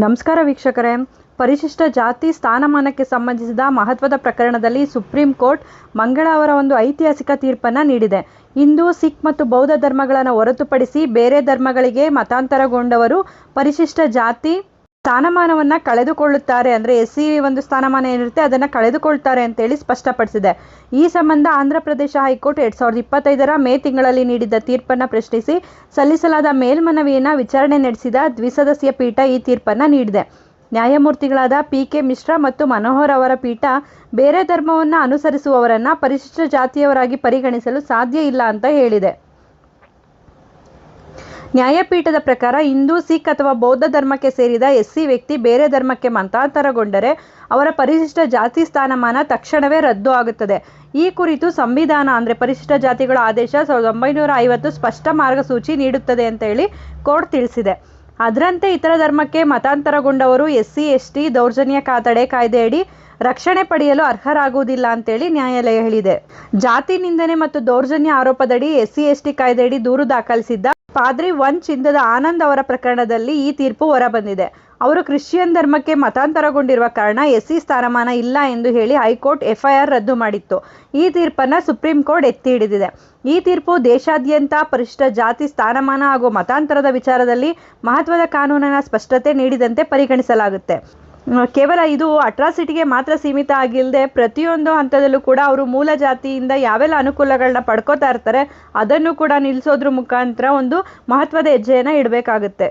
ನಮಸ್ಕಾರ ವೀಕ್ಷಕರೇ. ಪರಿಶಿಷ್ಟ ಜಾತಿ ಸ್ಥಾನಮಾನಕ್ಕೆ ಸಂಬಂಧಿಸಿದ ಮಹತ್ವದ ಪ್ರಕರಣದಲ್ಲಿ ಸುಪ್ರೀಂ ಕೋರ್ಟ್ ಮಂಗಳವಾರ ಒಂದು ಐತಿಹಾಸಿಕ ತೀರ್ಪನ್ನು ನೀಡಿದೆ. ಹಿಂದೂ, ಸಿಖ್ ಮತ್ತು ಬೌದ್ಧ ಧರ್ಮಗಳನ್ನು ಹೊರತುಪಡಿಸಿ ಬೇರೆ ಧರ್ಮಗಳಿಗೆ ಮತಾಂತರಗೊಂಡವರು ಪರಿಶಿಷ್ಟ ಜಾತಿ ಸ್ಥಾನಮಾನವನ್ನು ಕಳೆದುಕೊಳ್ಳುತ್ತಾರೆ. ಅಂದರೆ SC ಒಂದು ಸ್ಥಾನಮಾನ ಏನಿರುತ್ತೆ ಅದನ್ನು ಕಳೆದುಕೊಳ್ತಾರೆ ಅಂತೇಳಿ ಸ್ಪಷ್ಟಪಡಿಸಿದೆ. ಈ ಸಂಬಂಧ ಆಂಧ್ರ ಪ್ರದೇಶ ಹೈಕೋರ್ಟ್ 2025 ಮೇ ತಿಂಗಳಲ್ಲಿ ನೀಡಿದ್ದ ತೀರ್ಪನ್ನು ಪ್ರಶ್ನಿಸಿ ಸಲ್ಲಿಸಲಾದ ಮೇಲ್ಮನವಿಯನ್ನು ವಿಚಾರಣೆ ನಡೆಸಿದ ದ್ವಿಸದಸ್ಯ ಪೀಠ ಈ ತೀರ್ಪನ್ನು ನೀಡಿದೆ. ನ್ಯಾಯಮೂರ್ತಿಗಳಾದ PK ಮಿಶ್ರಾ ಮತ್ತು ಮನೋಹರ್ ಅವರ ಪೀಠ ಬೇರೆ ಧರ್ಮವನ್ನು ಅನುಸರಿಸುವವರನ್ನು ಪರಿಶಿಷ್ಟ ಜಾತಿಯವರಾಗಿ ಪರಿಗಣಿಸಲು ಸಾಧ್ಯ ಇಲ್ಲ ಅಂತ ಹೇಳಿದೆ. ನ್ಯಾಯಪೀಠದ ಪ್ರಕಾರ ಹಿಂದೂ, ಸಿಖ್ ಅಥವಾ ಬೌದ್ಧ ಧರ್ಮಕ್ಕೆ ಸೇರಿದ SC ವ್ಯಕ್ತಿ ಬೇರೆ ಧರ್ಮಕ್ಕೆ ಮತಾಂತರಗೊಂಡರೆ ಅವರ ಪರಿಶಿಷ್ಟ ಜಾತಿ ಸ್ಥಾನಮಾನ ತಕ್ಷಣವೇ ರದ್ದು ಆಗುತ್ತದೆ. ಈ ಕುರಿತು ಸಂವಿಧಾನ ಅಂದರೆ ಪರಿಶಿಷ್ಟ ಜಾತಿಗಳ ಆದೇಶ 1950 ಸ್ಪಷ್ಟ ಮಾರ್ಗಸೂಚಿ ನೀಡುತ್ತದೆ ಅಂತ ಹೇಳಿ ಕೋರ್ಟ್ ತಿಳಿಸಿದೆ. ಅದರಂತೆ ಇತರ ಧರ್ಮಕ್ಕೆ ಮತಾಂತರಗೊಂಡವರು SC ST ದೌರ್ಜನ್ಯ ತಡೆ ಕಾಯ್ದೆಯಡಿ ರಕ್ಷಣೆ ಪಡೆಯಲು ಅರ್ಹರಾಗುವುದಿಲ್ಲ ಅಂತೇಳಿ ನ್ಯಾಯಾಲಯ ಹೇಳಿದೆ. ಜಾತಿ ನಿಂದನೆ ಮತ್ತು ದೌರ್ಜನ್ಯ ಆರೋಪದಡಿ SC ST ಕಾಯ್ದೆಯಡಿ ದೂರು ದಾಖಲಿಸಿದ್ದ ಪಾದ್ರಿ 1 ಚಿಂದದ ಆನಂದ್ ಅವರ ಪ್ರಕರಣದಲ್ಲಿ ಈ ತೀರ್ಪು ಹೊರಬಂದಿದೆ. ಅವರು ಕ್ರಿಶ್ಚಿಯನ್ ಧರ್ಮಕ್ಕೆ ಮತಾಂತರಗೊಂಡಿರುವ ಕಾರಣ SC ಸ್ಥಾನಮಾನ ಇಲ್ಲ ಎಂದು ಹೇಳಿ ಹೈಕೋರ್ಟ್ FIR ರದ್ದು ಮಾಡಿತ್ತು. ಈ ತೀರ್ಪನ್ನು ಸುಪ್ರೀಂ ಕೋರ್ಟ್ ಎತ್ತಿ ಹಿಡಿದಿದೆ. ಈ ತೀರ್ಪು ದೇಶಾದ್ಯಂತ ಪರಿಶಿಷ್ಟ ಜಾತಿ ಸ್ಥಾನಮಾನ ಹಾಗೂ ಮತಾಂತರದ ವಿಚಾರದಲ್ಲಿ ಮಹತ್ವದ ಕಾನೂನಿನ ಸ್ಪಷ್ಟತೆ ನೀಡಿದಂತೆ ಪರಿಗಣಿಸಲಾಗುತ್ತೆ. ಕೇವಲ ಇದು ಅಟ್ರಾಸಿಟಿಗೆ ಮಾತ್ರ ಸೀಮಿತ ಆಗಿಲ್ಲದೆ ಪ್ರತಿಯೊಂದು ಹಂತದಲ್ಲೂ ಕೂಡ ಅವರು ಮೂಲ ಜಾತಿಯಿಂದ ಯಾವೆಲ್ಲ ಅನುಕೂಲಗಳನ್ನ ಪಡ್ಕೋತಾ ಇರ್ತಾರೆ ಅದನ್ನು ಕೂಡ ನಿಲ್ಲಿಸೋದ್ರ ಮುಖಾಂತರ ಒಂದು ಮಹತ್ವದ ಹೆಜ್ಜೆಯನ್ನು ಇಡಬೇಕಾಗುತ್ತೆ.